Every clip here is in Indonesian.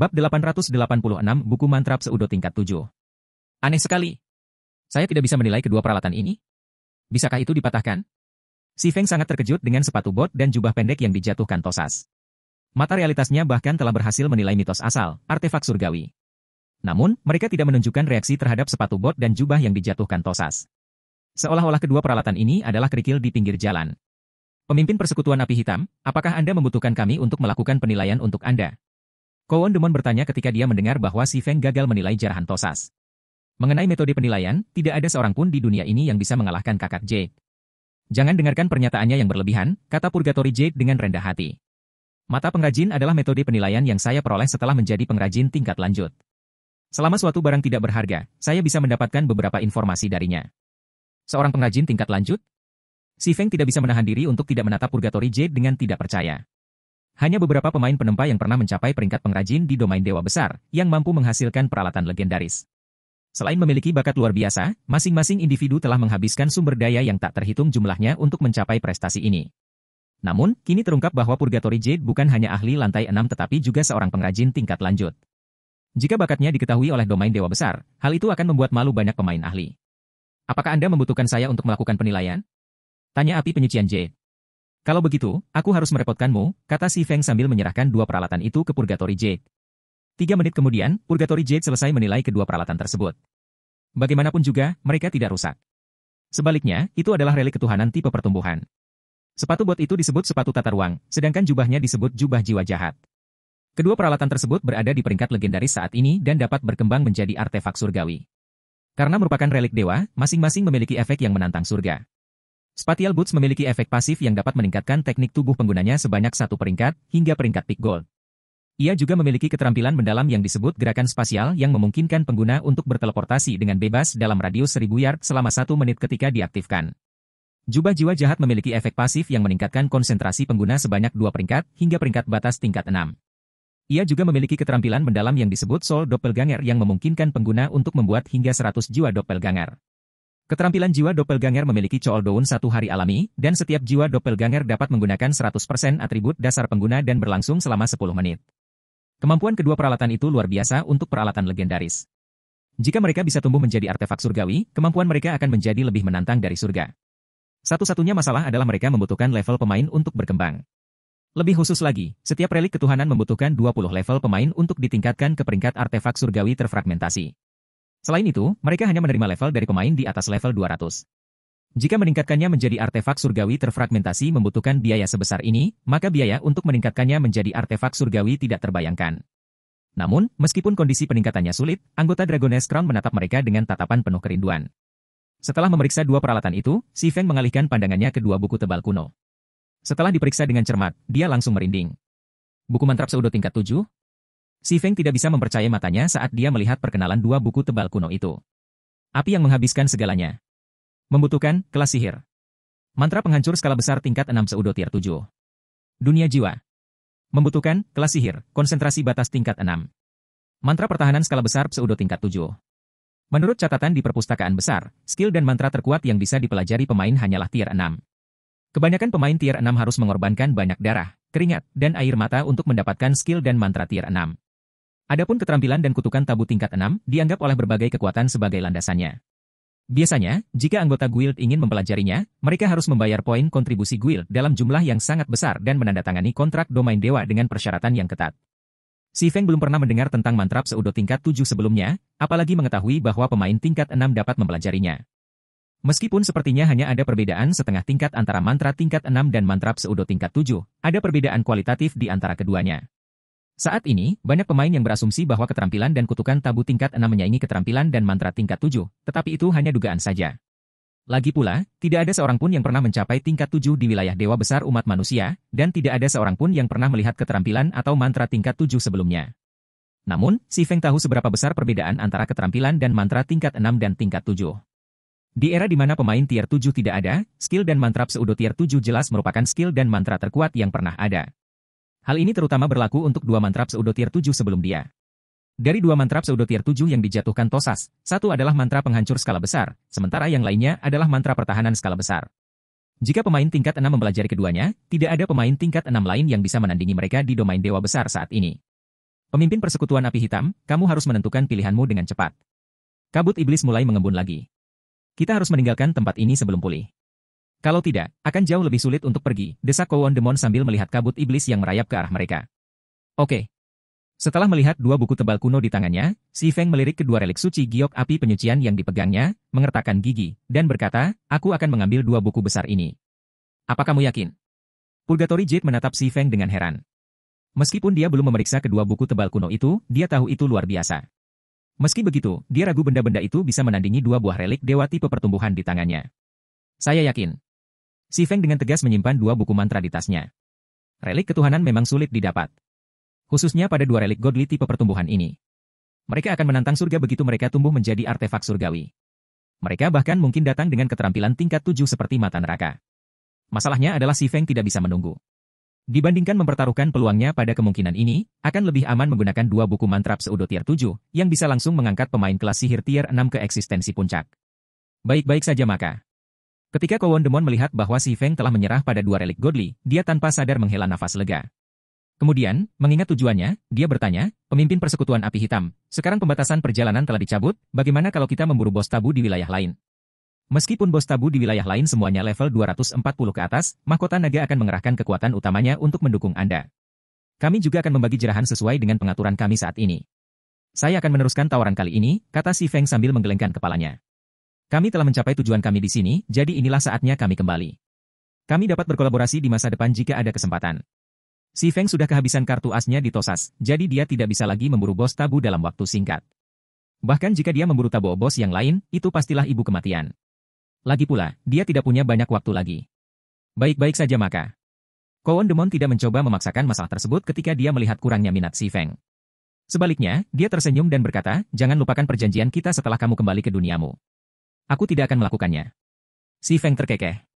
Bab 886 Buku Mantra Pseudo tingkat 7. Aneh sekali. Saya tidak bisa menilai kedua peralatan ini. Bisakah itu dipatahkan? Si Feng sangat terkejut dengan sepatu bot dan jubah pendek yang dijatuhkan Tosas. Mata realitasnya bahkan telah berhasil menilai mitos asal, artefak surgawi. Namun, mereka tidak menunjukkan reaksi terhadap sepatu bot dan jubah yang dijatuhkan Tosas. Seolah-olah kedua peralatan ini adalah kerikil di pinggir jalan. Pemimpin Persekutuan Api Hitam, apakah Anda membutuhkan kami untuk melakukan penilaian untuk Anda? Kowon Demon bertanya ketika dia mendengar bahwa si Feng gagal menilai jarahan Tosas. Mengenai metode penilaian, tidak ada seorang pun di dunia ini yang bisa mengalahkan kakak Jade. Jangan dengarkan pernyataannya yang berlebihan, kata Purgatory Jade dengan rendah hati. Mata pengrajin adalah metode penilaian yang saya peroleh setelah menjadi pengrajin tingkat lanjut. Selama suatu barang tidak berharga, saya bisa mendapatkan beberapa informasi darinya. Seorang pengrajin tingkat lanjut? Si Feng tidak bisa menahan diri untuk tidak menatap Purgatory Jade dengan tidak percaya. Hanya beberapa pemain penempa yang pernah mencapai peringkat pengrajin di domain dewa besar, yang mampu menghasilkan peralatan legendaris. Selain memiliki bakat luar biasa, masing-masing individu telah menghabiskan sumber daya yang tak terhitung jumlahnya untuk mencapai prestasi ini. Namun, kini terungkap bahwa Purgatory Jade bukan hanya ahli lantai 6 tetapi juga seorang pengrajin tingkat lanjut. Jika bakatnya diketahui oleh domain dewa besar, hal itu akan membuat malu banyak pemain ahli. Apakah Anda membutuhkan saya untuk melakukan penilaian? Tanya api penyucian Jade. Kalau begitu, aku harus merepotkanmu, kata si Feng sambil menyerahkan dua peralatan itu ke Purgatory Jade. 3 menit kemudian, Purgatory Jade selesai menilai kedua peralatan tersebut. Bagaimanapun juga, mereka tidak rusak. Sebaliknya, itu adalah relik ketuhanan tipe pertumbuhan. Sepatu bot itu disebut sepatu tata ruang, sedangkan jubahnya disebut jubah jiwa jahat. Kedua peralatan tersebut berada di peringkat legendaris saat ini dan dapat berkembang menjadi artefak surgawi. Karena merupakan relik dewa, masing-masing memiliki efek yang menantang surga. Spatial Boots memiliki efek pasif yang dapat meningkatkan teknik tubuh penggunanya sebanyak 1 peringkat, hingga peringkat Peak Gold. Ia juga memiliki keterampilan mendalam yang disebut gerakan spasial yang memungkinkan pengguna untuk berteleportasi dengan bebas dalam radius 1000 yard selama 1 menit ketika diaktifkan. Jubah jiwa jahat memiliki efek pasif yang meningkatkan konsentrasi pengguna sebanyak 2 peringkat, hingga peringkat batas tingkat 6. Ia juga memiliki keterampilan mendalam yang disebut Soul Doppelganger yang memungkinkan pengguna untuk membuat hingga 100 jiwa Doppelganger. Keterampilan jiwa Doppelganger memiliki cooldown 1 hari alami, dan setiap jiwa Doppelganger dapat menggunakan 100% atribut dasar pengguna dan berlangsung selama 10 menit. Kemampuan kedua peralatan itu luar biasa untuk peralatan legendaris. Jika mereka bisa tumbuh menjadi artefak surgawi, kemampuan mereka akan menjadi lebih menantang dari surga. Satu-satunya masalah adalah mereka membutuhkan level pemain untuk berkembang. Lebih khusus lagi, setiap relik ketuhanan membutuhkan 20 level pemain untuk ditingkatkan ke peringkat artefak surgawi terfragmentasi. Selain itu, mereka hanya menerima level dari pemain di atas level 200. Jika meningkatkannya menjadi artefak surgawi terfragmentasi membutuhkan biaya sebesar ini, maka biaya untuk meningkatkannya menjadi artefak surgawi tidak terbayangkan. Namun, meskipun kondisi peningkatannya sulit, anggota Dragoness Crown menatap mereka dengan tatapan penuh kerinduan. Setelah memeriksa dua peralatan itu, si Feng mengalihkan pandangannya ke dua buku tebal kuno. Setelah diperiksa dengan cermat, dia langsung merinding. Buku mantra pseudo tingkat 7? Si Feng tidak bisa mempercayai matanya saat dia melihat perkenalan dua buku tebal kuno itu. Api yang menghabiskan segalanya. Membutuhkan kelas sihir. Mantra penghancur skala besar tingkat 6 pseudo tier 7. Dunia jiwa. Membutuhkan kelas sihir, konsentrasi batas tingkat 6. Mantra pertahanan skala besar pseudo tingkat 7. Menurut catatan di perpustakaan besar, skill dan mantra terkuat yang bisa dipelajari pemain hanyalah tier 6. Kebanyakan pemain tier 6 harus mengorbankan banyak darah, keringat, dan air mata untuk mendapatkan skill dan mantra tier 6. Adapun keterampilan dan kutukan tabu tingkat 6 dianggap oleh berbagai kekuatan sebagai landasannya. Biasanya, jika anggota guild ingin mempelajarinya, mereka harus membayar poin kontribusi guild dalam jumlah yang sangat besar dan menandatangani kontrak domain dewa dengan persyaratan yang ketat. Si Feng belum pernah mendengar tentang mantra pseudo tingkat 7 sebelumnya, apalagi mengetahui bahwa pemain tingkat 6 dapat mempelajarinya. Meskipun sepertinya hanya ada perbedaan setengah tingkat antara mantra tingkat 6 dan mantra pseudo tingkat 7, ada perbedaan kualitatif di antara keduanya. Saat ini, banyak pemain yang berasumsi bahwa keterampilan dan kutukan tabu tingkat 6 menyaingi keterampilan dan mantra tingkat 7, tetapi itu hanya dugaan saja. Lagi pula, tidak ada seorang pun yang pernah mencapai tingkat 7 di wilayah dewa besar umat manusia, dan tidak ada seorang pun yang pernah melihat keterampilan atau mantra tingkat 7 sebelumnya. Namun, si Feng tahu seberapa besar perbedaan antara keterampilan dan mantra tingkat 6 dan tingkat 7. Di era di mana pemain tier 7 tidak ada, skill dan mantra pseudo tier 7 jelas merupakan skill dan mantra terkuat yang pernah ada. Hal ini terutama berlaku untuk dua mantra pseudo tier 7 sebelum dia. Dari dua mantra pseudo tier 7 yang dijatuhkan Tosas, satu adalah mantra penghancur skala besar, sementara yang lainnya adalah mantra pertahanan skala besar. Jika pemain tingkat 6 mempelajari keduanya, tidak ada pemain tingkat 6 lain yang bisa menandingi mereka di domain dewa besar saat ini. Pemimpin persekutuan api hitam, kamu harus menentukan pilihanmu dengan cepat. Kabut iblis mulai mengembun lagi. Kita harus meninggalkan tempat ini sebelum pulih. Kalau tidak, akan jauh lebih sulit untuk pergi, desak Kowon Demon sambil melihat kabut iblis yang merayap ke arah mereka. Oke. Setelah melihat dua buku tebal kuno di tangannya, Si Feng melirik kedua relik suci giok api penyucian yang dipegangnya, mengertakkan gigi, dan berkata, aku akan mengambil dua buku besar ini. Apa kamu yakin? Purgatory Jade menatap Si Feng dengan heran. Meskipun dia belum memeriksa kedua buku tebal kuno itu, dia tahu itu luar biasa. Meski begitu, dia ragu benda-benda itu bisa menandingi dua buah relik dewa tipe pertumbuhan di tangannya. Saya yakin. Si Feng dengan tegas menyimpan dua buku mantra di tasnya. Relik ketuhanan memang sulit didapat. Khususnya pada dua relik godly tipe pertumbuhan ini. Mereka akan menantang surga begitu mereka tumbuh menjadi artefak surgawi. Mereka bahkan mungkin datang dengan keterampilan tingkat 7 seperti mata neraka. Masalahnya adalah Si Feng tidak bisa menunggu. Dibandingkan mempertaruhkan peluangnya pada kemungkinan ini, akan lebih aman menggunakan dua buku mantra pseudo tier 7, yang bisa langsung mengangkat pemain kelas sihir tier 6 ke eksistensi puncak. Baik-baik saja maka. Ketika Kowon Demon melihat bahwa Si Feng telah menyerah pada dua relik godly, dia tanpa sadar menghela nafas lega. Kemudian, mengingat tujuannya, dia bertanya, pemimpin persekutuan api hitam, sekarang pembatasan perjalanan telah dicabut, bagaimana kalau kita memburu bos tabu di wilayah lain? Meskipun bos tabu di wilayah lain semuanya level 240 ke atas, mahkota naga akan mengerahkan kekuatan utamanya untuk mendukung Anda. Kami juga akan membagi jerahan sesuai dengan pengaturan kami saat ini. Saya akan meneruskan tawaran kali ini, kata Si Feng sambil menggelengkan kepalanya. Kami telah mencapai tujuan kami di sini, jadi inilah saatnya kami kembali. Kami dapat berkolaborasi di masa depan jika ada kesempatan. Si Feng sudah kehabisan kartu asnya di Tosas, jadi dia tidak bisa lagi memburu bos tabu dalam waktu singkat. Bahkan jika dia memburu tabu bos yang lain, itu pastilah ibu kematian. Lagi pula, dia tidak punya banyak waktu lagi. Baik-baik saja maka. Kowon Demon tidak mencoba memaksakan masalah tersebut ketika dia melihat kurangnya minat Si Feng. Sebaliknya, dia tersenyum dan berkata, jangan lupakan perjanjian kita setelah kamu kembali ke duniamu. Aku tidak akan melakukannya. Si Feng terkekeh.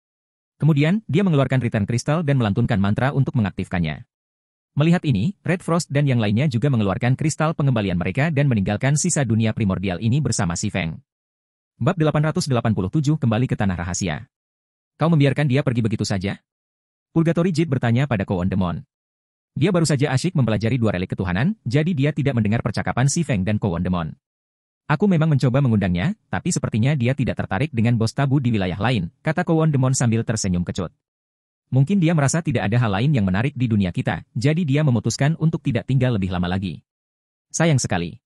Kemudian, dia mengeluarkan Return Crystal dan melantunkan mantra untuk mengaktifkannya. Melihat ini, Red Frost dan yang lainnya juga mengeluarkan kristal pengembalian mereka dan meninggalkan sisa dunia primordial ini bersama Si Feng. Bab 887 kembali ke tanah rahasia. Kau membiarkan dia pergi begitu saja? Purgatory Jade bertanya pada Kowon Demon. Dia baru saja asyik mempelajari dua relik ketuhanan, jadi dia tidak mendengar percakapan Si Feng dan Kowon Demon. Aku memang mencoba mengundangnya, tapi sepertinya dia tidak tertarik dengan bos tabu di wilayah lain, kata Kowon Demon sambil tersenyum kecut. Mungkin dia merasa tidak ada hal lain yang menarik di dunia kita, jadi dia memutuskan untuk tidak tinggal lebih lama lagi. Sayang sekali.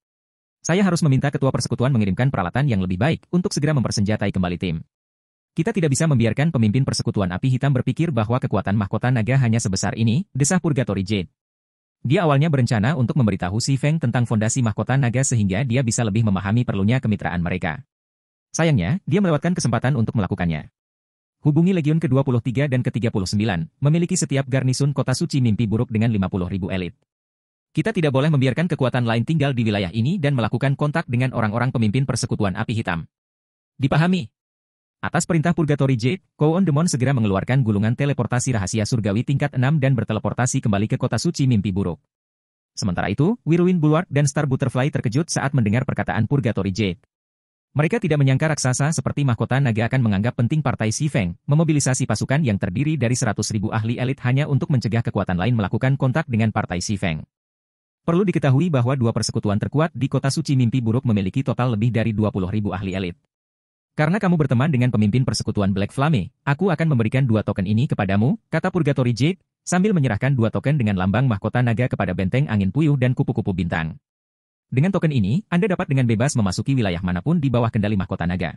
Saya harus meminta ketua persekutuan mengirimkan peralatan yang lebih baik untuk segera mempersenjatai kembali tim. Kita tidak bisa membiarkan pemimpin persekutuan api hitam berpikir bahwa kekuatan mahkota naga hanya sebesar ini, desah Purgatory Jade. Dia awalnya berencana untuk memberitahu Si Feng tentang fondasi mahkota naga sehingga dia bisa lebih memahami perlunya kemitraan mereka. Sayangnya, dia melewatkan kesempatan untuk melakukannya. Hubungi Legiun ke-23 dan ke-39, memiliki setiap garnisun kota suci mimpi buruk dengan 50.000 elit. Kita tidak boleh membiarkan kekuatan lain tinggal di wilayah ini dan melakukan kontak dengan orang-orang pemimpin persekutuan api hitam. Dipahami? Atas perintah Purgatory Jade, Kowon Demon segera mengeluarkan gulungan teleportasi rahasia surgawi tingkat 6 dan berteleportasi kembali ke kota suci mimpi buruk. Sementara itu, Whirlwind Bulwark dan Star Butterfly terkejut saat mendengar perkataan Purgatory Jade. Mereka tidak menyangka raksasa seperti mahkota naga akan menganggap penting partai Si Feng, memobilisasi pasukan yang terdiri dari 100.000 ahli elit hanya untuk mencegah kekuatan lain melakukan kontak dengan partai Si Feng. Perlu diketahui bahwa dua persekutuan terkuat di kota suci mimpi buruk memiliki total lebih dari 20.000 ahli elit. Karena kamu berteman dengan pemimpin persekutuan Black Flame, aku akan memberikan dua token ini kepadamu, kata Purgatory Jade, sambil menyerahkan dua token dengan lambang mahkota naga kepada benteng angin puyuh dan kupu-kupu bintang. Dengan token ini, Anda dapat dengan bebas memasuki wilayah manapun di bawah kendali mahkota naga.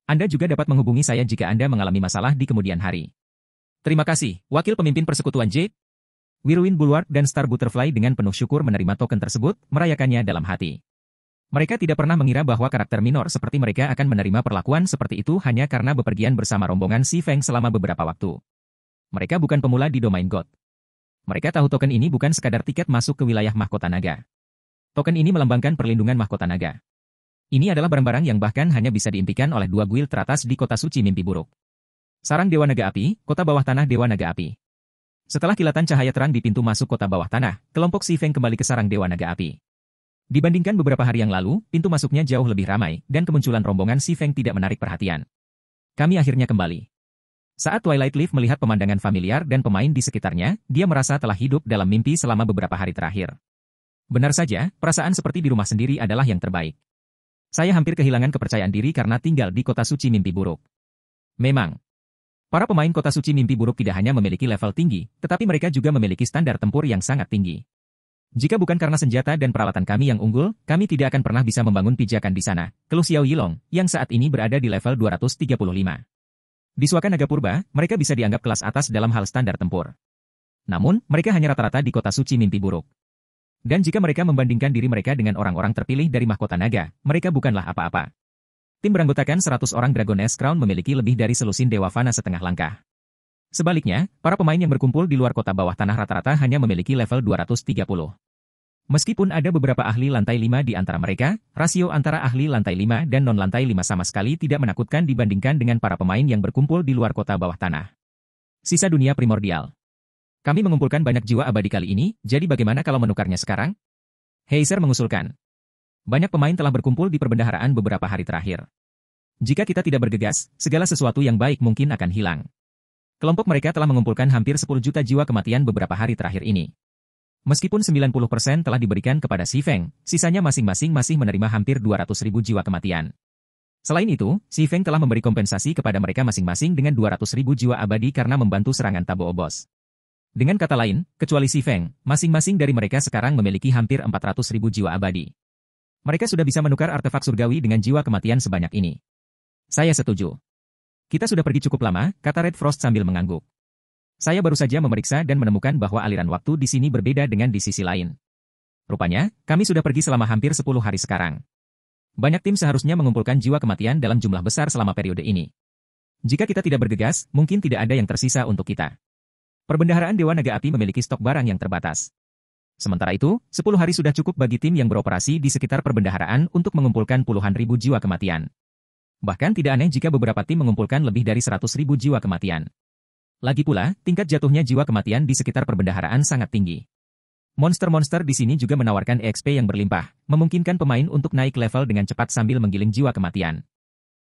Anda juga dapat menghubungi saya jika Anda mengalami masalah di kemudian hari. Terima kasih, Wakil Pemimpin Persekutuan Jade. Whirlwind Bulwark dan Star Butterfly dengan penuh syukur menerima token tersebut, merayakannya dalam hati. Mereka tidak pernah mengira bahwa karakter minor seperti mereka akan menerima perlakuan seperti itu hanya karena bepergian bersama rombongan Si Feng selama beberapa waktu. Mereka bukan pemula di domain God. Mereka tahu token ini bukan sekadar tiket masuk ke wilayah mahkota naga. Token ini melambangkan perlindungan mahkota naga. Ini adalah barang-barang yang bahkan hanya bisa diimpikan oleh dua guild teratas di kota suci mimpi buruk. Sarang Dewa Naga Api, kota bawah tanah Dewa Naga Api. Setelah kilatan cahaya terang di pintu masuk kota bawah tanah, kelompok Si Feng kembali ke sarang Dewa Naga Api. Dibandingkan beberapa hari yang lalu, pintu masuknya jauh lebih ramai, dan kemunculan rombongan Si Feng tidak menarik perhatian. Kami akhirnya kembali. Saat Twilight Leaf melihat pemandangan familiar dan pemain di sekitarnya, dia merasa telah hidup dalam mimpi selama beberapa hari terakhir. Benar saja, perasaan seperti di rumah sendiri adalah yang terbaik. Saya hampir kehilangan kepercayaan diri karena tinggal di kota suci mimpi buruk. Memang, para pemain kota suci mimpi buruk tidak hanya memiliki level tinggi, tetapi mereka juga memiliki standar tempur yang sangat tinggi. Jika bukan karena senjata dan peralatan kami yang unggul, kami tidak akan pernah bisa membangun pijakan di sana, keluh Xiao Yilong, yang saat ini berada di level 235. Di Suaka Naga Purba, mereka bisa dianggap kelas atas dalam hal standar tempur. Namun, mereka hanya rata-rata di kota suci mimpi buruk. Dan jika mereka membandingkan diri mereka dengan orang-orang terpilih dari mahkota naga, mereka bukanlah apa-apa. Tim beranggotakan 100 orang Dragon S Crown memiliki lebih dari selusin Dewa Fana setengah langkah. Sebaliknya, para pemain yang berkumpul di luar kota bawah tanah rata-rata hanya memiliki level 230. Meskipun ada beberapa ahli lantai 5 di antara mereka, rasio antara ahli lantai 5 dan non-lantai 5 sama sekali tidak menakutkan dibandingkan dengan para pemain yang berkumpul di luar kota bawah tanah. Sisa dunia primordial. Kami mengumpulkan banyak jiwa abadi kali ini, jadi bagaimana kalau menukarnya sekarang? Heiser mengusulkan. Banyak pemain telah berkumpul di perbendaharaan beberapa hari terakhir. Jika kita tidak bergegas, segala sesuatu yang baik mungkin akan hilang. Kelompok mereka telah mengumpulkan hampir 10 juta jiwa kematian beberapa hari terakhir ini. Meskipun 90% telah diberikan kepada Si Feng, sisanya masing-masing masih menerima hampir 200.000 jiwa kematian. Selain itu, Si Feng telah memberi kompensasi kepada mereka masing-masing dengan 200.000 jiwa abadi karena membantu serangan Tabo Obos. Dengan kata lain, kecuali Si Feng, masing-masing dari mereka sekarang memiliki hampir 400.000 jiwa abadi. Mereka sudah bisa menukar artefak surgawi dengan jiwa kematian sebanyak ini. Saya setuju. Kita sudah pergi cukup lama, kata Red Frost sambil mengangguk. Saya baru saja memeriksa dan menemukan bahwa aliran waktu di sini berbeda dengan di sisi lain. Rupanya, kami sudah pergi selama hampir 10 hari sekarang. Banyak tim seharusnya mengumpulkan jiwa kematian dalam jumlah besar selama periode ini. Jika kita tidak bergegas, mungkin tidak ada yang tersisa untuk kita. Perbendaharaan Dewa Naga Api memiliki stok barang yang terbatas. Sementara itu, 10 hari sudah cukup bagi tim yang beroperasi di sekitar perbendaharaan untuk mengumpulkan puluhan ribu jiwa kematian. Bahkan tidak aneh jika beberapa tim mengumpulkan lebih dari 100.000 jiwa kematian. Lagi pula, tingkat jatuhnya jiwa kematian di sekitar perbendaharaan sangat tinggi. Monster-monster di sini juga menawarkan EXP yang berlimpah, memungkinkan pemain untuk naik level dengan cepat sambil menggiling jiwa kematian.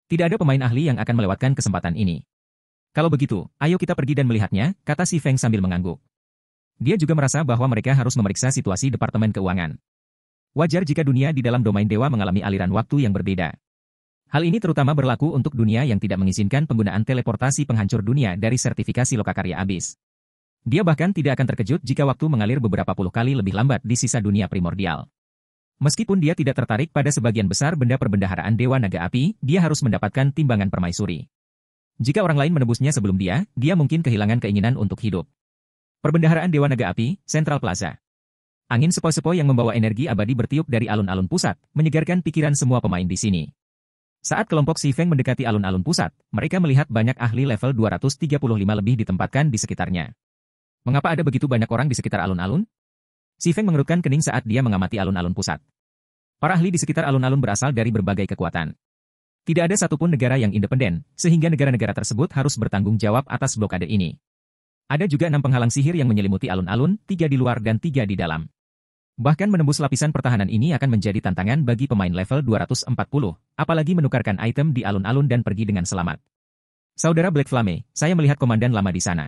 Tidak ada pemain ahli yang akan melewatkan kesempatan ini. Kalau begitu, ayo kita pergi dan melihatnya, kata Si Feng sambil mengangguk. Dia juga merasa bahwa mereka harus memeriksa situasi Departemen Keuangan. Wajar jika dunia di dalam domain dewa mengalami aliran waktu yang berbeda. Hal ini terutama berlaku untuk dunia yang tidak mengizinkan penggunaan teleportasi penghancur dunia dari sertifikasi lokakarya abis. Dia bahkan tidak akan terkejut jika waktu mengalir beberapa puluh kali lebih lambat di sisa dunia primordial. Meskipun dia tidak tertarik pada sebagian besar benda perbendaharaan Dewa Naga Api, dia harus mendapatkan timbangan permaisuri. Jika orang lain menebusnya sebelum dia mungkin kehilangan keinginan untuk hidup. Perbendaharaan Dewa Naga Api, Central Plaza. Angin sepoi-sepoi yang membawa energi abadi bertiup dari alun-alun pusat, menyegarkan pikiran semua pemain di sini. Saat kelompok Si Feng mendekati alun-alun pusat, mereka melihat banyak ahli level 235 lebih ditempatkan di sekitarnya. Mengapa ada begitu banyak orang di sekitar alun-alun? Si Feng mengerutkan kening saat dia mengamati alun-alun pusat. Para ahli di sekitar alun-alun berasal dari berbagai kekuatan. Tidak ada satupun negara yang independen, sehingga negara-negara tersebut harus bertanggung jawab atas blokade ini. Ada juga 6 penghalang sihir yang menyelimuti alun-alun, 3 di luar dan 3 di dalam. Bahkan menembus lapisan pertahanan ini akan menjadi tantangan bagi pemain level 240, apalagi menukarkan item di alun-alun dan pergi dengan selamat. Saudara Black Flame, saya melihat komandan lama di sana.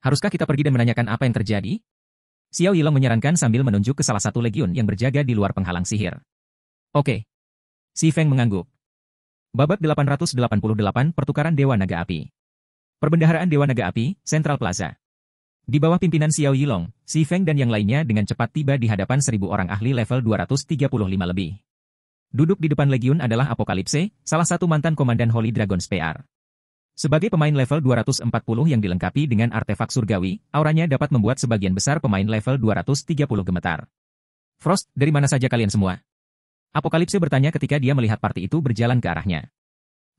Haruskah kita pergi dan menanyakan apa yang terjadi? Xiao Yilong menyarankan sambil menunjuk ke salah satu legiun yang berjaga di luar penghalang sihir. Oke. Si Feng mengangguk. Babak 888 Pertukaran Dewa Naga Api. Perbendaharaan Dewa Naga Api, Central Plaza. Di bawah pimpinan Xiao Yilong, Si Feng dan yang lainnya dengan cepat tiba di hadapan 1000 orang ahli level 235 lebih. Duduk di depan legiun adalah Apokalipse, salah satu mantan komandan Holy Dragon Spear. Sebagai pemain level 240 yang dilengkapi dengan artefak surgawi, auranya dapat membuat sebagian besar pemain level 230 gemetar. Frost, dari mana saja kalian semua? Apokalipse bertanya ketika dia melihat party itu berjalan ke arahnya.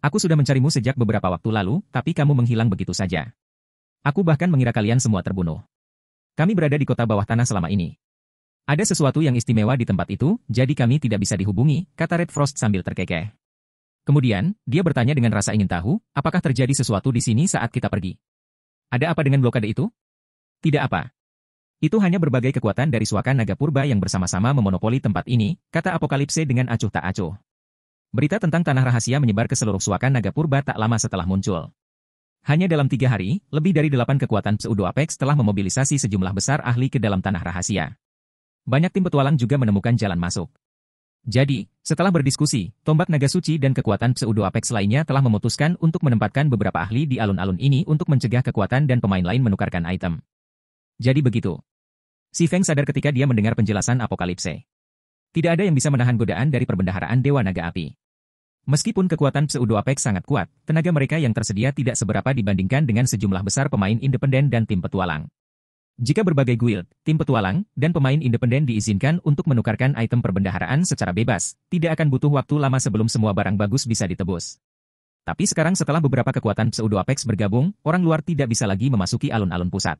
Aku sudah mencarimu sejak beberapa waktu lalu, tapi kamu menghilang begitu saja. Aku bahkan mengira kalian semua terbunuh. Kami berada di kota bawah tanah selama ini. Ada sesuatu yang istimewa di tempat itu, jadi kami tidak bisa dihubungi, kata Red Frost sambil terkekeh. Kemudian, dia bertanya dengan rasa ingin tahu, apakah terjadi sesuatu di sini saat kita pergi? Ada apa dengan blokade itu? Tidak apa. Itu hanya berbagai kekuatan dari Suaka Naga Purba yang bersama-sama memonopoli tempat ini, kata Apokalipse dengan acuh tak acuh. Berita tentang tanah rahasia menyebar ke seluruh Suaka Naga Purba tak lama setelah muncul. Hanya dalam 3 hari, lebih dari 8 kekuatan Pseudo Apex telah memobilisasi sejumlah besar ahli ke dalam tanah rahasia. banyak tim petualang juga menemukan jalan masuk. Jadi, setelah berdiskusi, tombak naga suci dan kekuatan pseudo Apex lainnya telah memutuskan untuk menempatkan beberapa ahli di alun-alun ini untuk mencegah kekuatan dan pemain lain menukarkan item. Jadi begitu. Si Feng sadar ketika dia mendengar penjelasan Apokalipse. Tidak ada yang bisa menahan godaan dari perbendaharaan Dewa Naga Api. Meskipun kekuatan pseudo Apex sangat kuat, tenaga mereka yang tersedia tidak seberapa dibandingkan dengan sejumlah besar pemain independen dan tim petualang. Jika berbagai guild, tim petualang, dan pemain independen diizinkan untuk menukarkan item perbendaharaan secara bebas, tidak akan butuh waktu lama sebelum semua barang bagus bisa ditebus. Tapi sekarang setelah beberapa kekuatan pseudo Apex bergabung, orang luar tidak bisa lagi memasuki alun-alun pusat.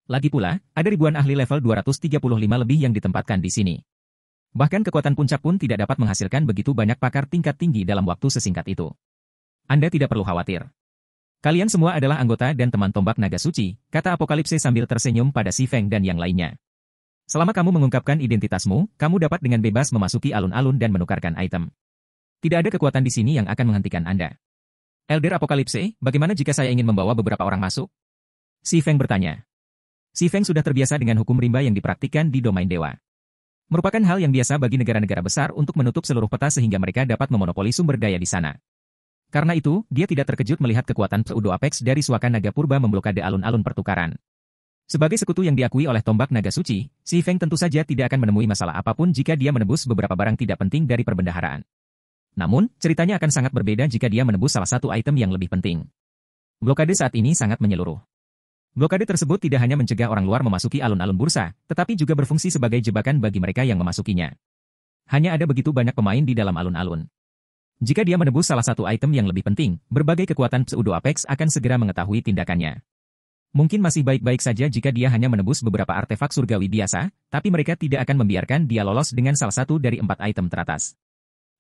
Lagi pula, ada ribuan ahli level 235 lebih yang ditempatkan di sini. Bahkan kekuatan puncak pun tidak dapat menghasilkan begitu banyak pakar tingkat tinggi dalam waktu sesingkat itu. Anda tidak perlu khawatir. Kalian semua adalah anggota dan teman tombak naga suci, kata Apokalipse sambil tersenyum pada Si Feng dan yang lainnya. Selama kamu mengungkapkan identitasmu, kamu dapat dengan bebas memasuki alun-alun dan menukarkan item. Tidak ada kekuatan di sini yang akan menghentikan Anda. Elder Apokalipse, bagaimana jika saya ingin membawa beberapa orang masuk? Si Feng bertanya. Si Feng sudah terbiasa dengan hukum rimba yang dipraktikkan di domain dewa. Merupakan hal yang biasa bagi negara-negara besar untuk menutup seluruh peta sehingga mereka dapat memonopoli sumber daya di sana. Karena itu, dia tidak terkejut melihat kekuatan pseudo Apex dari suaka naga purba memblokade alun-alun pertukaran. Sebagai sekutu yang diakui oleh tombak naga suci, Si Feng tentu saja tidak akan menemui masalah apapun jika dia menebus beberapa barang tidak penting dari perbendaharaan. Namun, ceritanya akan sangat berbeda jika dia menebus salah satu item yang lebih penting. Blokade saat ini sangat menyeluruh. Blokade tersebut tidak hanya mencegah orang luar memasuki alun-alun bursa, tetapi juga berfungsi sebagai jebakan bagi mereka yang memasukinya. Hanya ada begitu banyak pemain di dalam alun-alun. Jika dia menebus salah satu item yang lebih penting, berbagai kekuatan pseudo Apex akan segera mengetahui tindakannya. Mungkin masih baik-baik saja jika dia hanya menebus beberapa artefak surgawi biasa, tapi mereka tidak akan membiarkan dia lolos dengan salah satu dari 4 item teratas.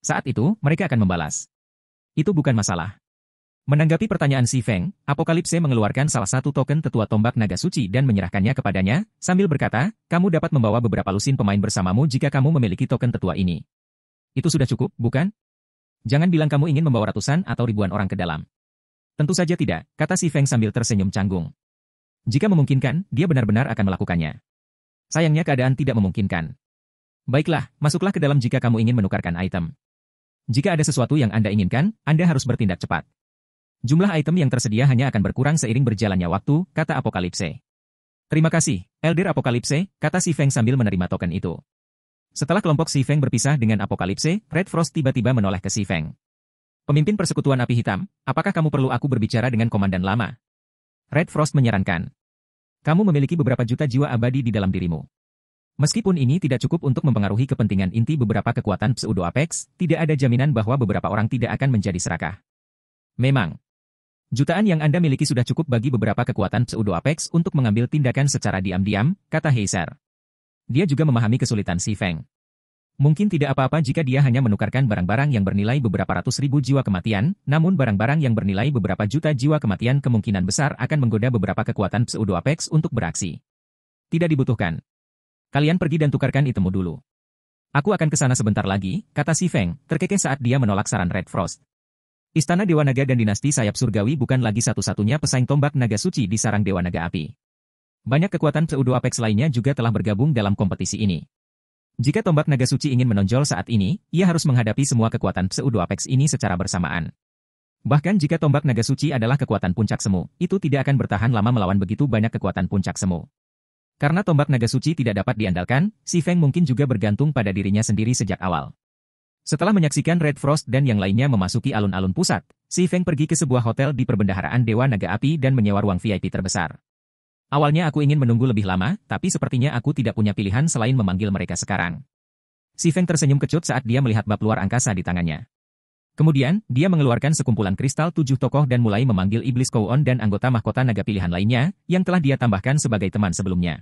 Saat itu, mereka akan membalas. Itu bukan masalah. Menanggapi pertanyaan Si Feng, Apokalipse mengeluarkan salah satu token tetua tombak naga suci dan menyerahkannya kepadanya, sambil berkata, kamu dapat membawa beberapa lusin pemain bersamamu jika kamu memiliki token tetua ini. Itu sudah cukup, bukan? Jangan bilang kamu ingin membawa ratusan atau ribuan orang ke dalam. Tentu saja tidak, kata Si Feng sambil tersenyum canggung. Jika memungkinkan, dia benar-benar akan melakukannya. Sayangnya keadaan tidak memungkinkan. Baiklah, masuklah ke dalam jika kamu ingin menukarkan item. Jika ada sesuatu yang Anda inginkan, Anda harus bertindak cepat. Jumlah item yang tersedia hanya akan berkurang seiring berjalannya waktu, kata Apokalipse. Terima kasih, Elder Apokalipse, kata Si Feng sambil menerima token itu. Setelah kelompok Si Feng berpisah dengan Apokalipse, Red Frost tiba-tiba menoleh ke Si Feng. Pemimpin persekutuan api hitam, apakah kamu perlu aku berbicara dengan komandan lama? Red Frost menyarankan. Kamu memiliki beberapa juta jiwa abadi di dalam dirimu. Meskipun ini tidak cukup untuk mempengaruhi kepentingan inti beberapa kekuatan pseudo Apex, tidak ada jaminan bahwa beberapa orang tidak akan menjadi serakah. Memang, jutaan yang Anda miliki sudah cukup bagi beberapa kekuatan pseudo Apex untuk mengambil tindakan secara diam-diam, kata Heiser. Dia juga memahami kesulitan Si Feng. Mungkin tidak apa-apa jika dia hanya menukarkan barang-barang yang bernilai beberapa ratus ribu jiwa kematian, namun barang-barang yang bernilai beberapa juta jiwa kematian kemungkinan besar akan menggoda beberapa kekuatan pseudo Apex untuk beraksi. Tidak dibutuhkan. Kalian pergi dan tukarkan itemmu dulu. Aku akan ke sana sebentar lagi, kata Si Feng, terkekeh saat dia menolak saran Red Frost. Istana Dewa Naga dan dinasti sayap surgawi bukan lagi satu-satunya pesaing tombak naga suci di sarang Dewa Naga Api. Banyak kekuatan pseudo Apex lainnya juga telah bergabung dalam kompetisi ini. Jika tombak naga suci ingin menonjol saat ini, ia harus menghadapi semua kekuatan pseudo Apex ini secara bersamaan. Bahkan jika tombak naga suci adalah kekuatan puncak semu, itu tidak akan bertahan lama melawan begitu banyak kekuatan puncak semu. Karena tombak naga suci tidak dapat diandalkan, Si Feng mungkin juga bergantung pada dirinya sendiri sejak awal. Setelah menyaksikan Red Frost dan yang lainnya memasuki alun-alun pusat, Si Feng pergi ke sebuah hotel di perbendaharaan Dewa Naga Api dan menyewa ruang VIP terbesar. Awalnya aku ingin menunggu lebih lama, tapi sepertinya aku tidak punya pilihan selain memanggil mereka sekarang. Si Feng tersenyum kecut saat dia melihat bab luar angkasa di tangannya. Kemudian, dia mengeluarkan sekumpulan kristal 7 tokoh dan mulai memanggil Iblis Kouon dan anggota mahkota naga pilihan lainnya, yang telah dia tambahkan sebagai teman sebelumnya.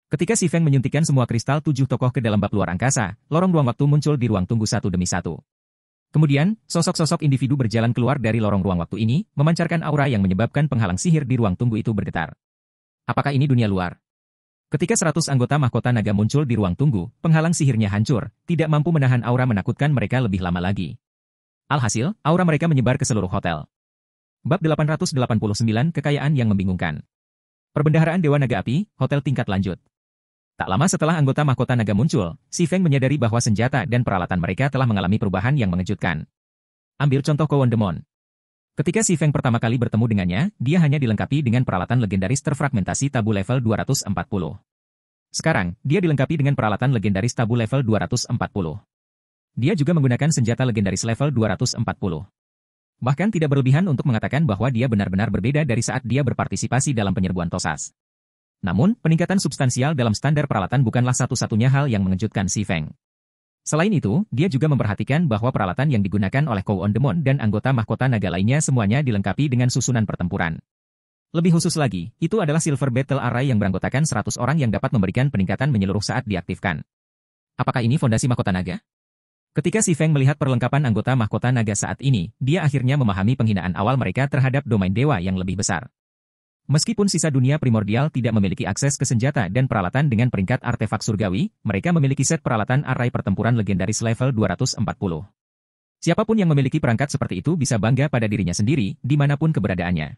Ketika Si Feng menyuntikkan semua kristal 7 tokoh ke dalam bab luar angkasa, lorong ruang waktu muncul di ruang tunggu satu demi satu. Kemudian, sosok-sosok individu berjalan keluar dari lorong ruang waktu ini, memancarkan aura yang menyebabkan penghalang sihir di ruang tunggu itu bergetar. Apakah ini dunia luar? Ketika 100 anggota mahkota naga muncul di ruang tunggu, penghalang sihirnya hancur, tidak mampu menahan aura menakutkan mereka lebih lama lagi. Alhasil, aura mereka menyebar ke seluruh hotel. Bab 889 Kekayaan yang membingungkan. Perbendaharaan Dewa Naga Api, Hotel Tingkat Lanjut. Tak lama setelah anggota mahkota naga muncul, Si Feng menyadari bahwa senjata dan peralatan mereka telah mengalami perubahan yang mengejutkan. Ambil contoh Kowon Demon. Ketika Si Feng pertama kali bertemu dengannya, dia hanya dilengkapi dengan peralatan legendaris terfragmentasi tabu level 240. Sekarang, dia dilengkapi dengan peralatan legendaris tabu level 240. Dia juga menggunakan senjata legendaris level 240. Bahkan tidak berlebihan untuk mengatakan bahwa dia benar-benar berbeda dari saat dia berpartisipasi dalam penyerbuan Tosas. Namun, peningkatan substansial dalam standar peralatan bukanlah satu-satunya hal yang mengejutkan Si Feng. Selain itu, dia juga memperhatikan bahwa peralatan yang digunakan oleh Kowon Demon dan anggota mahkota naga lainnya semuanya dilengkapi dengan susunan pertempuran. Lebih khusus lagi, itu adalah Silver Battle Array yang beranggotakan 100 orang yang dapat memberikan peningkatan menyeluruh saat diaktifkan. Apakah ini fondasi mahkota naga? Ketika Si Feng melihat perlengkapan anggota mahkota naga saat ini, dia akhirnya memahami penghinaan awal mereka terhadap domain dewa yang lebih besar. Meskipun sisa dunia primordial tidak memiliki akses ke senjata dan peralatan dengan peringkat artefak surgawi, mereka memiliki set peralatan array pertempuran legendaris level 240. Siapapun yang memiliki perangkat seperti itu bisa bangga pada dirinya sendiri, dimanapun keberadaannya.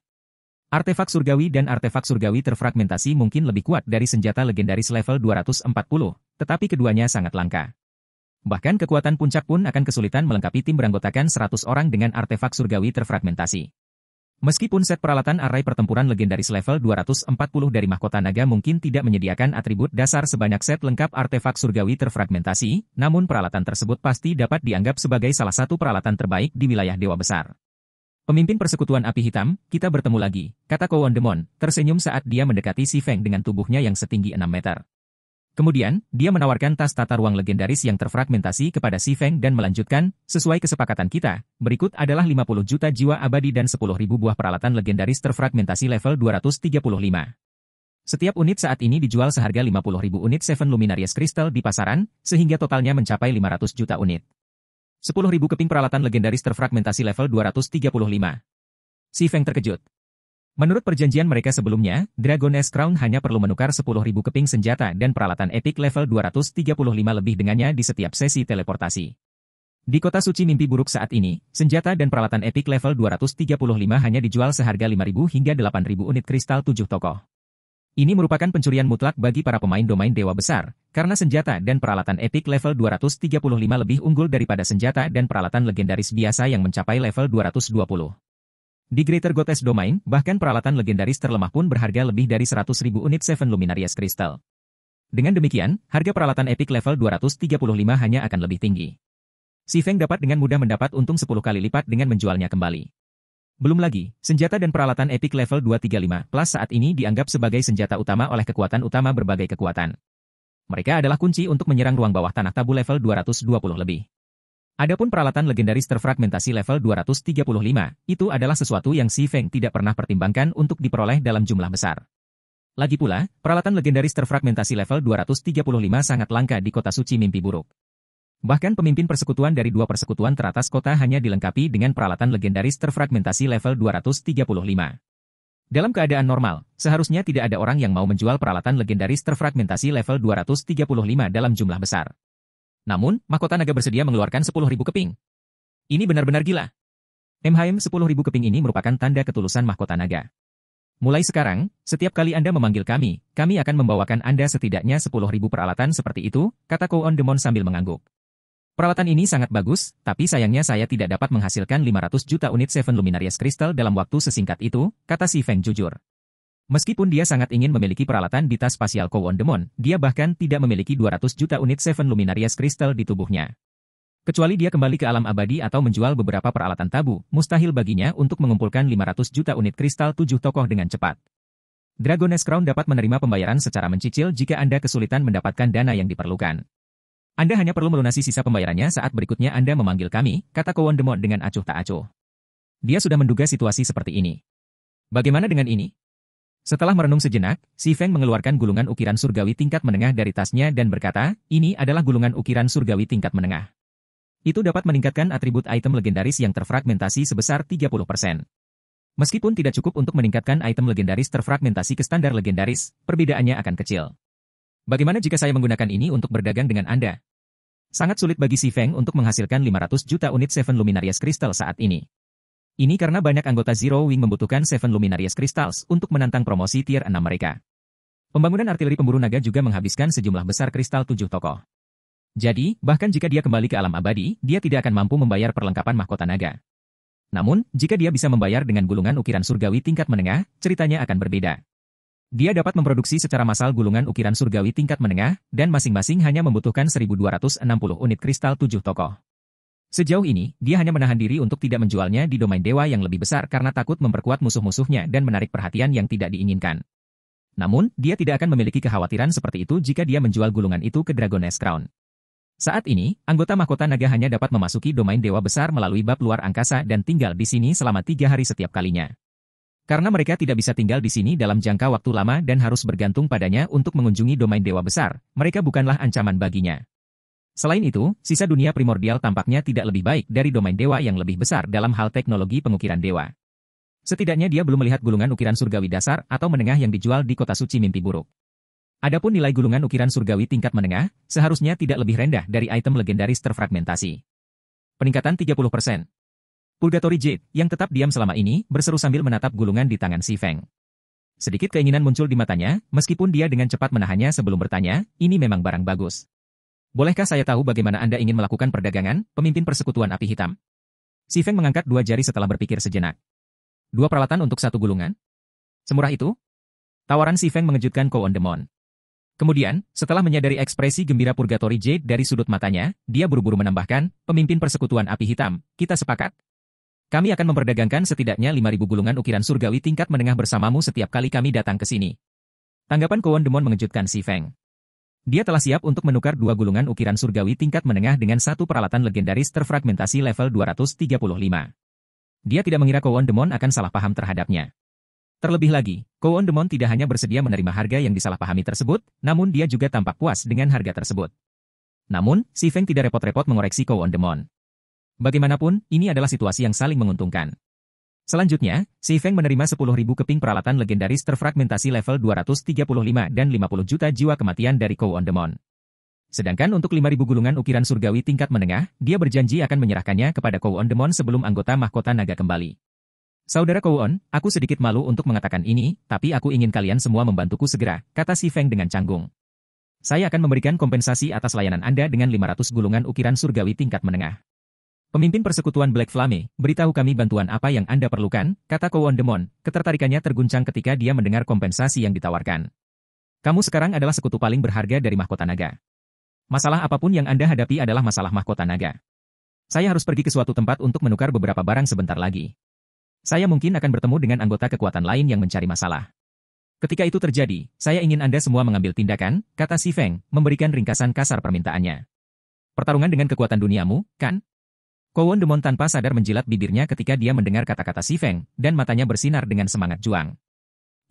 Artefak surgawi dan artefak surgawi terfragmentasi mungkin lebih kuat dari senjata legendaris level 240, tetapi keduanya sangat langka. Bahkan kekuatan puncak pun akan kesulitan melengkapi tim beranggotakan 100 orang dengan artefak surgawi terfragmentasi. Meskipun set peralatan array pertempuran legendaris level 240 dari mahkota naga mungkin tidak menyediakan atribut dasar sebanyak set lengkap artefak surgawi terfragmentasi, namun peralatan tersebut pasti dapat dianggap sebagai salah satu peralatan terbaik di wilayah Dewa Besar. Pemimpin Persekutuan Api Hitam, kita bertemu lagi, kata Kowon Demon, tersenyum saat dia mendekati Si Feng dengan tubuhnya yang setinggi 6 meter. Kemudian, dia menawarkan tas tata ruang legendaris yang terfragmentasi kepada Si Feng dan melanjutkan, sesuai kesepakatan kita, berikut adalah 50 juta jiwa abadi dan 10.000 buah peralatan legendaris terfragmentasi level 235. Setiap unit saat ini dijual seharga 50.000 unit Seven Luminarious Crystal di pasaran, sehingga totalnya mencapai 500 juta unit. 10.000 keping peralatan legendaris terfragmentasi level 235. Si Feng terkejut. Menurut perjanjian mereka sebelumnya, Dragoness Crown hanya perlu menukar 10.000 keping senjata dan peralatan epic level 235 lebih dengannya di setiap sesi teleportasi. Di kota suci mimpi buruk saat ini, senjata dan peralatan epic level 235 hanya dijual seharga 5.000 hingga 8.000 unit kristal 7 tokoh. Ini merupakan pencurian mutlak bagi para pemain domain Dewa Besar, karena senjata dan peralatan epic level 235 lebih unggul daripada senjata dan peralatan legendaris biasa yang mencapai level 220. Di Greater Goddess Domain, bahkan peralatan legendaris terlemah pun berharga lebih dari 100.000 unit Seven Luminarious Crystal. Dengan demikian, harga peralatan epic level 235 hanya akan lebih tinggi. Si Feng dapat dengan mudah mendapat untung 10 kali lipat dengan menjualnya kembali. Belum lagi, senjata dan peralatan epic level 235 plus saat ini dianggap sebagai senjata utama oleh kekuatan utama berbagai kekuatan. Mereka adalah kunci untuk menyerang ruang bawah tanah tabu level 220 lebih. Adapun peralatan legendaris terfragmentasi level 235, itu adalah sesuatu yang Si Feng tidak pernah pertimbangkan untuk diperoleh dalam jumlah besar. Lagi pula, peralatan legendaris terfragmentasi level 235 sangat langka di kota suci mimpi buruk. Bahkan pemimpin persekutuan dari dua persekutuan teratas kota hanya dilengkapi dengan peralatan legendaris terfragmentasi level 235. Dalam keadaan normal, seharusnya tidak ada orang yang mau menjual peralatan legendaris terfragmentasi level 235 dalam jumlah besar. Namun, mahkota naga bersedia mengeluarkan 10.000 keping. Ini benar-benar gila. MHM 10.000 keping ini merupakan tanda ketulusan mahkota naga. Mulai sekarang, setiap kali Anda memanggil kami akan membawakan Anda setidaknya 10.000 peralatan seperti itu, kata Kowon Demon sambil mengangguk. Peralatan ini sangat bagus, tapi sayangnya saya tidak dapat menghasilkan 500 juta unit Seven Luminarious Crystal dalam waktu sesingkat itu, kata Si Feng jujur. Meskipun dia sangat ingin memiliki peralatan di tas spasial Kowon Demon, dia bahkan tidak memiliki 200 juta unit Seven Luminarious Crystal di tubuhnya. Kecuali dia kembali ke alam abadi atau menjual beberapa peralatan tabu, mustahil baginya untuk mengumpulkan 500 juta unit kristal 7 tokoh dengan cepat. Dragoness Crown dapat menerima pembayaran secara mencicil jika Anda kesulitan mendapatkan dana yang diperlukan. Anda hanya perlu melunasi sisa pembayarannya saat berikutnya Anda memanggil kami, kata Kowon Demon dengan acuh tak acuh. Dia sudah menduga situasi seperti ini. Bagaimana dengan ini? Setelah merenung sejenak, Si Feng mengeluarkan gulungan ukiran surgawi tingkat menengah dari tasnya dan berkata, ini adalah gulungan ukiran surgawi tingkat menengah. Itu dapat meningkatkan atribut item legendaris yang terfragmentasi sebesar 30%. Meskipun tidak cukup untuk meningkatkan item legendaris terfragmentasi ke standar legendaris, perbedaannya akan kecil. Bagaimana jika saya menggunakan ini untuk berdagang dengan Anda? Sangat sulit bagi Si Feng untuk menghasilkan 500 juta unit Seven Luminarious Crystal saat ini. Ini karena banyak anggota Zero Wing membutuhkan Seven Luminarious Crystals untuk menantang promosi tier 6 mereka. Pembangunan artileri pemburu naga juga menghabiskan sejumlah besar kristal 7 tokoh. Jadi, bahkan jika dia kembali ke alam abadi, dia tidak akan mampu membayar perlengkapan mahkota naga. Namun, jika dia bisa membayar dengan gulungan ukiran surgawi tingkat menengah, ceritanya akan berbeda. Dia dapat memproduksi secara massal gulungan ukiran surgawi tingkat menengah, dan masing-masing hanya membutuhkan 1260 unit kristal 7 tokoh. Sejauh ini, dia hanya menahan diri untuk tidak menjualnya di domain dewa yang lebih besar karena takut memperkuat musuh-musuhnya dan menarik perhatian yang tidak diinginkan. Namun, dia tidak akan memiliki kekhawatiran seperti itu jika dia menjual gulungan itu ke Dragoness Crown. Saat ini, anggota mahkota naga hanya dapat memasuki domain dewa besar melalui bab luar angkasa dan tinggal di sini selama 3 hari setiap kalinya. Karena mereka tidak bisa tinggal di sini dalam jangka waktu lama dan harus bergantung padanya untuk mengunjungi domain dewa besar, mereka bukanlah ancaman baginya. Selain itu, sisa dunia primordial tampaknya tidak lebih baik dari domain dewa yang lebih besar dalam hal teknologi pengukiran dewa. Setidaknya dia belum melihat gulungan ukiran surgawi dasar atau menengah yang dijual di kota suci mimpi buruk. Adapun nilai gulungan ukiran surgawi tingkat menengah, seharusnya tidak lebih rendah dari item legendaris terfragmentasi. Peningkatan 30%. Purgatory Jade, yang tetap diam selama ini, berseru sambil menatap gulungan di tangan Si Feng. Sedikit keinginan muncul di matanya, meskipun dia dengan cepat menahannya sebelum bertanya, ini memang barang bagus. Bolehkah saya tahu bagaimana Anda ingin melakukan perdagangan, pemimpin persekutuan api hitam? Si Feng mengangkat 2 jari setelah berpikir sejenak. 2 peralatan untuk 1 gulungan? Semurah itu? Tawaran Si Feng mengejutkan Kowon Demon. Kemudian, setelah menyadari ekspresi gembira Purgatory Jade dari sudut matanya, dia buru-buru menambahkan, pemimpin persekutuan api hitam, kita sepakat? Kami akan memperdagangkan setidaknya 5.000 gulungan ukiran surgawi tingkat menengah bersamamu setiap kali kami datang ke sini. Tanggapan Kowon Demon mengejutkan Si Feng. Dia telah siap untuk menukar 2 gulungan ukiran surgawi tingkat menengah dengan 1 peralatan legendaris terfragmentasi level 235. Dia tidak mengira Kowon Demon akan salah paham terhadapnya. Terlebih lagi, Kowon Demon tidak hanya bersedia menerima harga yang disalahpahami tersebut, namun dia juga tampak puas dengan harga tersebut. Namun, Si Feng tidak repot-repot mengoreksi Kowon Demon. Bagaimanapun, ini adalah situasi yang saling menguntungkan. Selanjutnya, Si Feng menerima 10.000 keping peralatan legendaris terfragmentasi level 235 dan 50 juta jiwa kematian dari Kowon Demon. Sedangkan untuk 5.000 gulungan ukiran surgawi tingkat menengah, dia berjanji akan menyerahkannya kepada Kowon Demon sebelum anggota mahkota naga kembali. Saudara Kowon, aku sedikit malu untuk mengatakan ini, tapi aku ingin kalian semua membantuku segera, kata Si Feng dengan canggung. Saya akan memberikan kompensasi atas layanan Anda dengan 500 gulungan ukiran surgawi tingkat menengah. Pemimpin persekutuan Black Flame, beritahu kami bantuan apa yang Anda perlukan, kata Kowon Demon, ketertarikannya terguncang ketika dia mendengar kompensasi yang ditawarkan. Kamu sekarang adalah sekutu paling berharga dari mahkota naga. Masalah apapun yang Anda hadapi adalah masalah mahkota naga. Saya harus pergi ke suatu tempat untuk menukar beberapa barang sebentar lagi. Saya mungkin akan bertemu dengan anggota kekuatan lain yang mencari masalah. Ketika itu terjadi, saya ingin Anda semua mengambil tindakan, kata Si Feng, memberikan ringkasan kasar permintaannya. Pertarungan dengan kekuatan duniamu, kan? Kowon Demon tanpa sadar menjilat bibirnya ketika dia mendengar kata-kata Si Feng, dan matanya bersinar dengan semangat juang.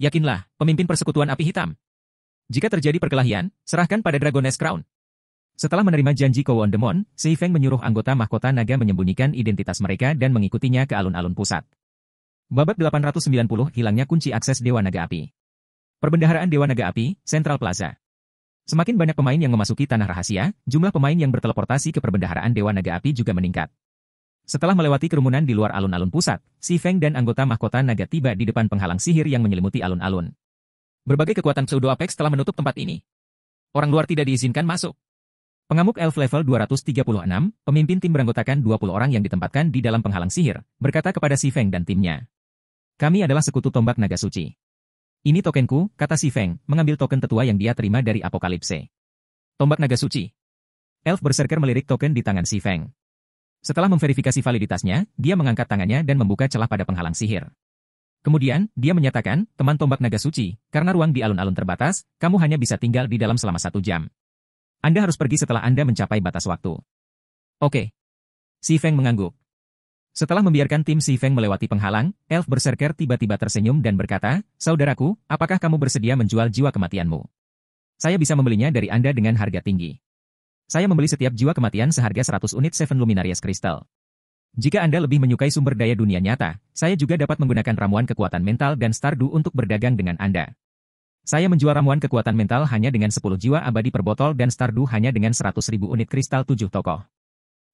Yakinlah, pemimpin persekutuan api hitam. Jika terjadi perkelahian, serahkan pada Dragoness Crown. Setelah menerima janji Kowon Demon, Si Feng menyuruh anggota mahkota naga menyembunyikan identitas mereka dan mengikutinya ke alun-alun pusat. Babak 890 hilangnya kunci akses Dewa Naga Api. Perbendaharaan Dewa Naga Api, Central Plaza. Semakin banyak pemain yang memasuki tanah rahasia, jumlah pemain yang berteleportasi ke perbendaharaan Dewa Naga Api juga meningkat. Setelah melewati kerumunan di luar alun-alun pusat, Si Feng dan anggota mahkota naga tiba di depan penghalang sihir yang menyelimuti alun-alun. Berbagai kekuatan pseudo Apex telah menutup tempat ini. Orang luar tidak diizinkan masuk. Pengamuk elf level 236, pemimpin tim beranggotakan 20 orang yang ditempatkan di dalam penghalang sihir, berkata kepada Si Feng dan timnya. Kami adalah sekutu tombak naga suci. Ini tokenku, kata Si Feng, mengambil token tetua yang dia terima dari Apokalipse. Tombak naga suci. Elf berserker melirik token di tangan Si Feng. Setelah memverifikasi validitasnya, dia mengangkat tangannya dan membuka celah pada penghalang sihir. Kemudian, dia menyatakan, teman tombak naga suci, karena ruang di alun-alun terbatas, kamu hanya bisa tinggal di dalam selama 1 jam. Anda harus pergi setelah Anda mencapai batas waktu. Oke. Si Feng mengangguk. Setelah membiarkan tim Si Feng melewati penghalang, Elf Berserker tiba-tiba tersenyum dan berkata, saudaraku, apakah kamu bersedia menjual jiwa kematianmu? Saya bisa membelinya dari Anda dengan harga tinggi. Saya membeli setiap jiwa kematian seharga 100 unit Seven Luminarious Crystal. Jika Anda lebih menyukai sumber daya dunia nyata, saya juga dapat menggunakan ramuan kekuatan mental dan Stardew untuk berdagang dengan Anda. Saya menjual ramuan kekuatan mental hanya dengan 10 jiwa abadi per botol dan Stardew hanya dengan 100.000 unit kristal 7 tokoh.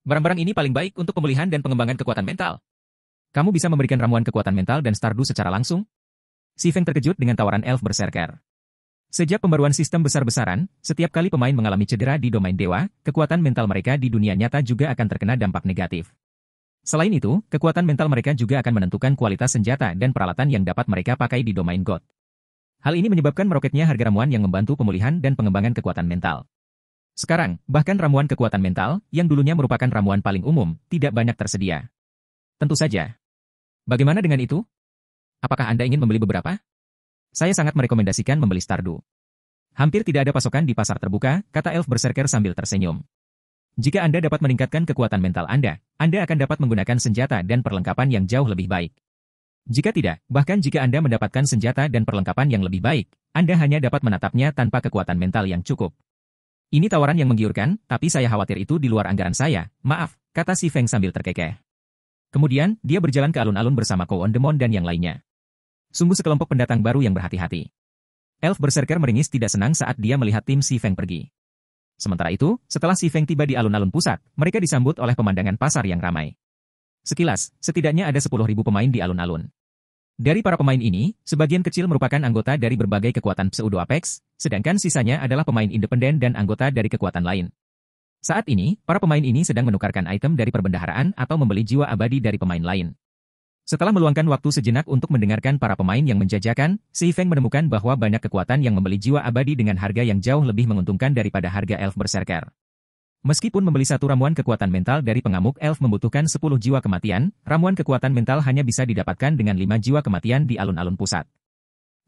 Barang-barang ini paling baik untuk pemulihan dan pengembangan kekuatan mental. Kamu bisa memberikan ramuan kekuatan mental dan Stardew secara langsung? Si Feng terkejut dengan tawaran Elf Berserker. Sejak pembaruan sistem besar-besaran, setiap kali pemain mengalami cedera di domain dewa, kekuatan mental mereka di dunia nyata juga akan terkena dampak negatif. Selain itu, kekuatan mental mereka juga akan menentukan kualitas senjata dan peralatan yang dapat mereka pakai di domain God. Hal ini menyebabkan meroketnya harga ramuan yang membantu pemulihan dan pengembangan kekuatan mental. Sekarang, bahkan ramuan kekuatan mental, yang dulunya merupakan ramuan paling umum, tidak banyak tersedia. Tentu saja. Bagaimana dengan itu? Apakah Anda ingin membeli beberapa? Saya sangat merekomendasikan membeli Stardew. Hampir tidak ada pasokan di pasar terbuka, kata Elf Berserker sambil tersenyum. Jika Anda dapat meningkatkan kekuatan mental Anda akan dapat menggunakan senjata dan perlengkapan yang jauh lebih baik. Jika tidak, bahkan jika Anda mendapatkan senjata dan perlengkapan yang lebih baik, Anda hanya dapat menatapnya tanpa kekuatan mental yang cukup. Ini tawaran yang menggiurkan, tapi saya khawatir itu di luar anggaran saya. Maaf, kata si Feng sambil terkekeh. Kemudian, dia berjalan ke alun-alun bersama Kowon Demon dan yang lainnya. Sungguh sekelompok pendatang baru yang berhati-hati. Elf Berserker meringis tidak senang saat dia melihat tim si Feng pergi. Sementara itu, setelah si Feng tiba di alun-alun pusat, mereka disambut oleh pemandangan pasar yang ramai. Sekilas, setidaknya ada 10.000 pemain di alun-alun. Dari para pemain ini, sebagian kecil merupakan anggota dari berbagai kekuatan pseudo-apex, sedangkan sisanya adalah pemain independen dan anggota dari kekuatan lain. Saat ini, para pemain ini sedang menukarkan item dari perbendaharaan atau membeli jiwa abadi dari pemain lain. Setelah meluangkan waktu sejenak untuk mendengarkan para pemain yang menjajakan, si Feng menemukan bahwa banyak kekuatan yang membeli jiwa abadi dengan harga yang jauh lebih menguntungkan daripada harga Elf Berserker. Meskipun membeli satu ramuan kekuatan mental dari pengamuk Elf membutuhkan 10 jiwa kematian, ramuan kekuatan mental hanya bisa didapatkan dengan 5 jiwa kematian di alun-alun pusat.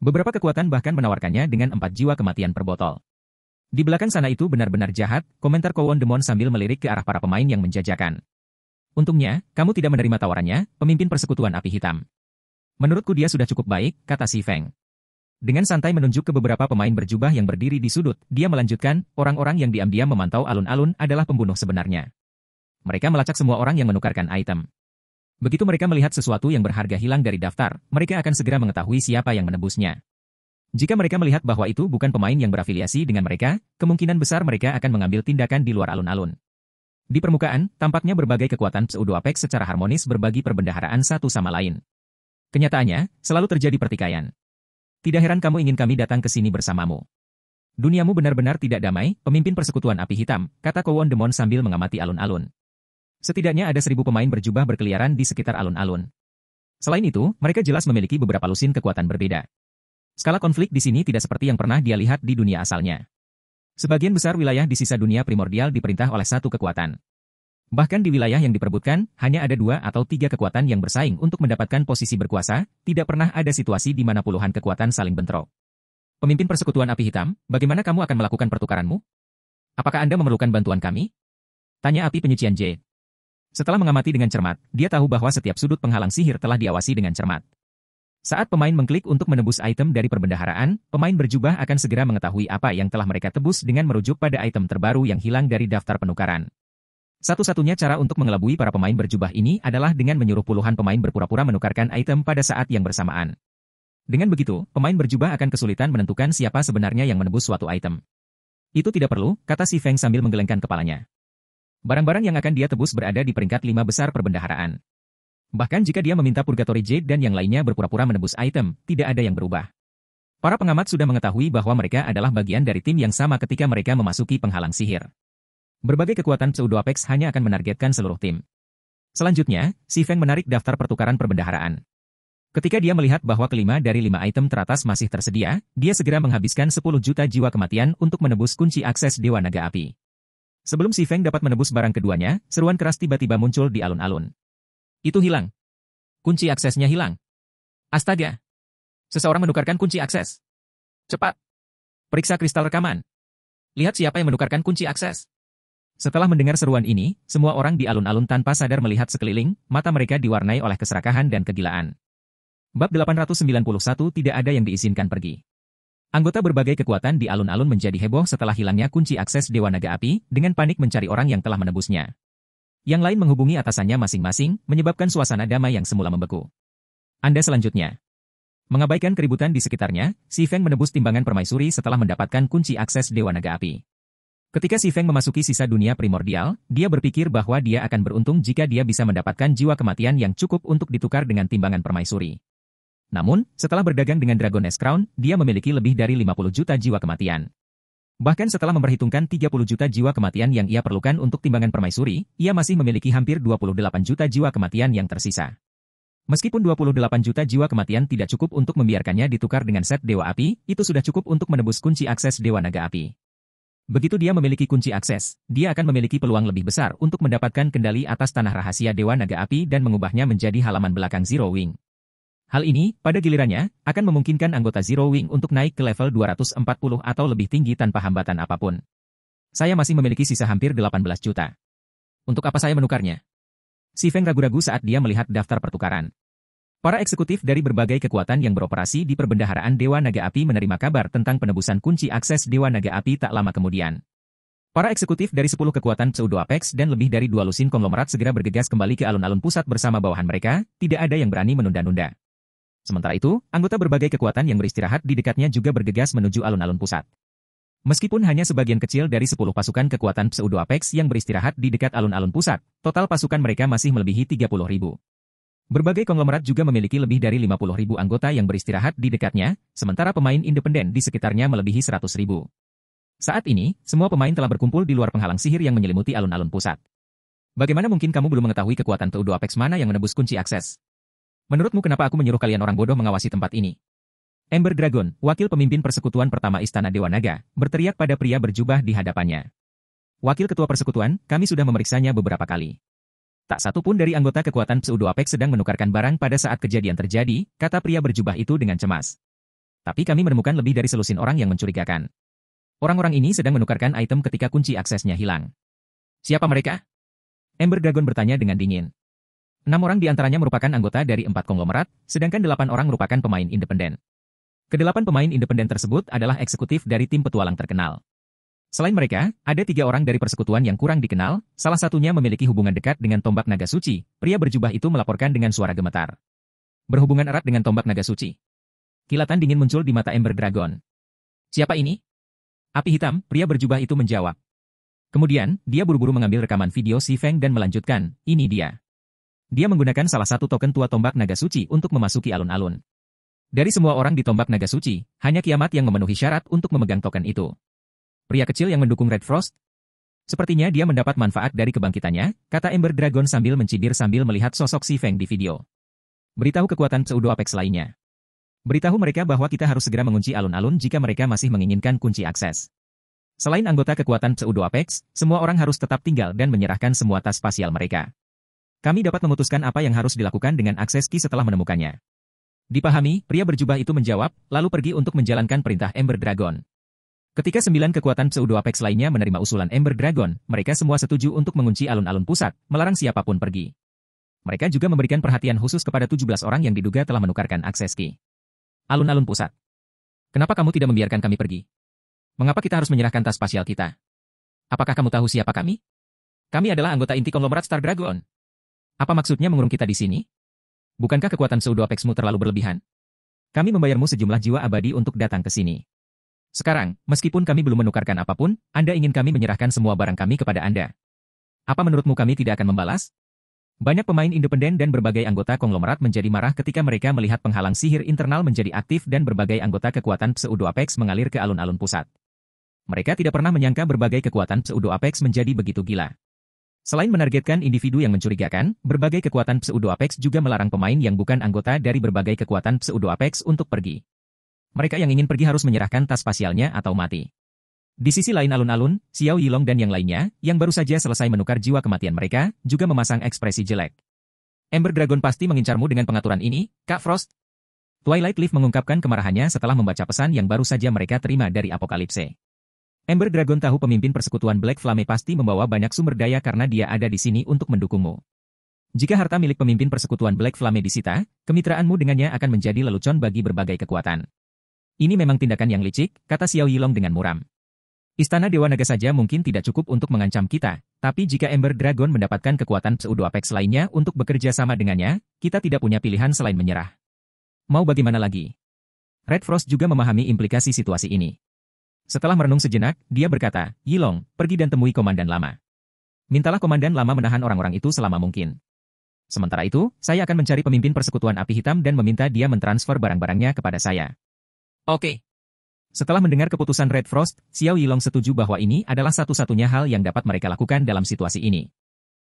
Beberapa kekuatan bahkan menawarkannya dengan 4 jiwa kematian per botol. Di belakang sana itu benar-benar jahat, komentar Kowon Demon sambil melirik ke arah para pemain yang menjajakan. Untungnya, kamu tidak menerima tawarannya, pemimpin persekutuan api hitam. Menurutku dia sudah cukup baik, kata si Feng. Dengan santai menunjuk ke beberapa pemain berjubah yang berdiri di sudut, dia melanjutkan, orang-orang yang diam-diam memantau alun-alun adalah pembunuh sebenarnya. Mereka melacak semua orang yang menukarkan item. Begitu mereka melihat sesuatu yang berharga hilang dari daftar, mereka akan segera mengetahui siapa yang menebusnya. Jika mereka melihat bahwa itu bukan pemain yang berafiliasi dengan mereka, kemungkinan besar mereka akan mengambil tindakan di luar alun-alun. Di permukaan, tampaknya berbagai kekuatan pseudo-apex secara harmonis berbagi perbendaharaan satu sama lain. Kenyataannya, selalu terjadi pertikaian. Tidak heran kamu ingin kami datang ke sini bersamamu. Duniamu benar-benar tidak damai, pemimpin persekutuan api hitam, kata Kowon Demon sambil mengamati alun-alun. Setidaknya ada 1.000 pemain berjubah berkeliaran di sekitar alun-alun. Selain itu, mereka jelas memiliki beberapa lusin kekuatan berbeda. Skala konflik di sini tidak seperti yang pernah dia lihat di dunia asalnya. Sebagian besar wilayah di sisa dunia primordial diperintah oleh satu kekuatan. Bahkan di wilayah yang diperebutkan, hanya ada 2 atau 3 kekuatan yang bersaing untuk mendapatkan posisi berkuasa, tidak pernah ada situasi di mana puluhan kekuatan saling bentrok. Pemimpin persekutuan api hitam, bagaimana kamu akan melakukan pertukaranmu? Apakah Anda memerlukan bantuan kami? Tanya api penyucian Jade. Setelah mengamati dengan cermat, dia tahu bahwa setiap sudut penghalang sihir telah diawasi dengan cermat. Saat pemain mengklik untuk menebus item dari perbendaharaan, pemain berjubah akan segera mengetahui apa yang telah mereka tebus dengan merujuk pada item terbaru yang hilang dari daftar penukaran. Satu-satunya cara untuk mengelabui para pemain berjubah ini adalah dengan menyuruh puluhan pemain berpura-pura menukarkan item pada saat yang bersamaan. Dengan begitu, pemain berjubah akan kesulitan menentukan siapa sebenarnya yang menebus suatu item. Itu tidak perlu, kata si Feng sambil menggelengkan kepalanya. Barang-barang yang akan dia tebus berada di peringkat 5 besar perbendaharaan. Bahkan jika dia meminta Purgatory Jade dan yang lainnya berpura-pura menebus item, tidak ada yang berubah. Para pengamat sudah mengetahui bahwa mereka adalah bagian dari tim yang sama ketika mereka memasuki penghalang sihir. Berbagai kekuatan pseudo-apex hanya akan menargetkan seluruh tim. Selanjutnya, si Feng menarik daftar pertukaran perbendaharaan. Ketika dia melihat bahwa kelima dari 5 item teratas masih tersedia, dia segera menghabiskan 10 juta jiwa kematian untuk menebus kunci akses Dewa Naga Api. Sebelum si Feng dapat menebus barang keduanya, seruan keras tiba-tiba muncul di alun-alun. Itu hilang. Kunci aksesnya hilang. Astaga. Seseorang menukarkan kunci akses. Cepat. Periksa kristal rekaman. Lihat siapa yang menukarkan kunci akses. Setelah mendengar seruan ini, semua orang di alun-alun tanpa sadar melihat sekeliling, mata mereka diwarnai oleh keserakahan dan kegilaan. Bab 891 tidak ada yang diizinkan pergi. Anggota berbagai kekuatan di alun-alun menjadi heboh setelah hilangnya kunci akses Dewa Naga Api, dengan panik mencari orang yang telah menebusnya. Yang lain menghubungi atasannya masing-masing, menyebabkan suasana damai yang semula membeku. Anda selanjutnya. Mengabaikan keributan di sekitarnya, si Feng menebus timbangan permaisuri setelah mendapatkan kunci akses Dewa Naga Api. Ketika si Feng memasuki sisa dunia primordial, dia berpikir bahwa dia akan beruntung jika dia bisa mendapatkan jiwa kematian yang cukup untuk ditukar dengan timbangan permaisuri. Namun, setelah berdagang dengan Dragon Nest Crown, dia memiliki lebih dari 50 juta jiwa kematian. Bahkan setelah memperhitungkan 30 juta jiwa kematian yang ia perlukan untuk timbangan permaisuri, ia masih memiliki hampir 28 juta jiwa kematian yang tersisa. Meskipun 28 juta jiwa kematian tidak cukup untuk membiarkannya ditukar dengan set Dewa Api, itu sudah cukup untuk menebus kunci akses Dewa Naga Api. Begitu dia memiliki kunci akses, dia akan memiliki peluang lebih besar untuk mendapatkan kendali atas tanah rahasia Dewa Naga Api dan mengubahnya menjadi halaman belakang Zero Wing. Hal ini, pada gilirannya, akan memungkinkan anggota Zero Wing untuk naik ke level 240 atau lebih tinggi tanpa hambatan apapun. Saya masih memiliki sisa hampir 18 juta. Untuk apa saya menukarnya? Si Feng ragu-ragu saat dia melihat daftar pertukaran. Para eksekutif dari berbagai kekuatan yang beroperasi di perbendaharaan Dewa Naga Api menerima kabar tentang penebusan kunci akses Dewa Naga Api tak lama kemudian. Para eksekutif dari 10 kekuatan Pseudo Apex dan lebih dari 2 lusin konglomerat segera bergegas kembali ke alun-alun pusat bersama bawahan mereka, tidak ada yang berani menunda-nunda. Sementara itu, anggota berbagai kekuatan yang beristirahat di dekatnya juga bergegas menuju alun-alun pusat. Meskipun hanya sebagian kecil dari 10 pasukan kekuatan Pseudo Apex yang beristirahat di dekat alun-alun pusat, total pasukan mereka masih melebihi 30.000. Berbagai konglomerat juga memiliki lebih dari 50.000 anggota yang beristirahat di dekatnya, sementara pemain independen di sekitarnya melebihi 100.000. Saat ini, semua pemain telah berkumpul di luar penghalang sihir yang menyelimuti alun-alun pusat. Bagaimana mungkin kamu belum mengetahui kekuatan Pseudo Apex mana yang menebus kunci akses? Menurutmu kenapa aku menyuruh kalian orang bodoh mengawasi tempat ini? Ember Dragon, wakil pemimpin persekutuan pertama Istana Dewa Naga, berteriak pada pria berjubah di hadapannya. Wakil ketua persekutuan, kami sudah memeriksanya beberapa kali. Tak satu pun dari anggota kekuatan Pseudo Apex sedang menukarkan barang pada saat kejadian terjadi, kata pria berjubah itu dengan cemas. Tapi kami menemukan lebih dari selusin orang yang mencurigakan. Orang-orang ini sedang menukarkan item ketika kunci aksesnya hilang. Siapa mereka? Ember Dragon bertanya dengan dingin. 6 orang di antaranya merupakan anggota dari 4 konglomerat, sedangkan 8 orang merupakan pemain independen. Kedelapan pemain independen tersebut adalah eksekutif dari tim petualang terkenal. Selain mereka, ada 3 orang dari persekutuan yang kurang dikenal, salah satunya memiliki hubungan dekat dengan tombak naga suci, pria berjubah itu melaporkan dengan suara gemetar. Berhubungan erat dengan tombak naga suci. Kilatan dingin muncul di mata Ember Dragon. Siapa ini? Api hitam, pria berjubah itu menjawab. Kemudian, dia buru-buru mengambil rekaman video Si Feng dan melanjutkan, ini dia. Dia menggunakan salah satu token tua tombak naga suci untuk memasuki alun-alun. Dari semua orang di tombak naga suci, hanya Kiamat yang memenuhi syarat untuk memegang token itu. Pria kecil yang mendukung Red Frost? Sepertinya dia mendapat manfaat dari kebangkitannya, kata Ember Dragon sambil mencibir sambil melihat sosok Si Feng di video. Beritahu kekuatan Pseudo Apex lainnya. Beritahu mereka bahwa kita harus segera mengunci alun-alun jika mereka masih menginginkan kunci akses. Selain anggota kekuatan Pseudo Apex, semua orang harus tetap tinggal dan menyerahkan semua tas spasial mereka. Kami dapat memutuskan apa yang harus dilakukan dengan akses key setelah menemukannya. Dipahami, pria berjubah itu menjawab, lalu pergi untuk menjalankan perintah Ember Dragon. Ketika 9 kekuatan Pseudo Apex lainnya menerima usulan Ember Dragon, mereka semua setuju untuk mengunci alun-alun pusat, melarang siapapun pergi. Mereka juga memberikan perhatian khusus kepada 17 orang yang diduga telah menukarkan akses key. Alun-alun pusat. Kenapa kamu tidak membiarkan kami pergi? Mengapa kita harus menyerahkan tas spasial kita? Apakah kamu tahu siapa kami? Kami adalah anggota inti konglomerat Star Dragon. Apa maksudnya mengurung kita di sini? Bukankah kekuatan Pseudo Apexmu terlalu berlebihan? Kami membayarmu sejumlah jiwa abadi untuk datang ke sini. Sekarang, meskipun kami belum menukarkan apapun, Anda ingin kami menyerahkan semua barang kami kepada Anda. Apa menurutmu kami tidak akan membalas? Banyak pemain independen dan berbagai anggota konglomerat menjadi marah ketika mereka melihat penghalang sihir internal menjadi aktif dan berbagai anggota kekuatan Pseudo Apex mengalir ke alun-alun pusat. Mereka tidak pernah menyangka berbagai kekuatan Pseudo Apex menjadi begitu gila. Selain menargetkan individu yang mencurigakan, berbagai kekuatan Pseudo Apex juga melarang pemain yang bukan anggota dari berbagai kekuatan Pseudo Apex untuk pergi. Mereka yang ingin pergi harus menyerahkan tas spasialnya atau mati. Di sisi lain alun-alun, Xiao Yilong dan yang lainnya, yang baru saja selesai menukar jiwa kematian mereka, juga memasang ekspresi jelek. Ember Dragon pasti mengincarmu dengan pengaturan ini, Kak Frost. Twilight Leaf mengungkapkan kemarahannya setelah membaca pesan yang baru saja mereka terima dari Apokalipse. Ember Dragon tahu pemimpin persekutuan Black Flame pasti membawa banyak sumber daya karena dia ada di sini untuk mendukungmu. Jika harta milik pemimpin persekutuan Black Flame disita, kemitraanmu dengannya akan menjadi lelucon bagi berbagai kekuatan. Ini memang tindakan yang licik, kata Xiao Yilong dengan muram. Istana Dewa Naga saja mungkin tidak cukup untuk mengancam kita, tapi jika Ember Dragon mendapatkan kekuatan Pseudo Apex lainnya untuk bekerja sama dengannya, kita tidak punya pilihan selain menyerah. Mau bagaimana lagi? Red Frost juga memahami implikasi situasi ini. Setelah merenung sejenak, dia berkata, Yilong, pergi dan temui Komandan Lama. Mintalah Komandan Lama menahan orang-orang itu selama mungkin. Sementara itu, saya akan mencari pemimpin persekutuan api hitam dan meminta dia mentransfer barang-barangnya kepada saya. Oke. Setelah mendengar keputusan Red Frost, Xiao Yilong setuju bahwa ini adalah satu-satunya hal yang dapat mereka lakukan dalam situasi ini.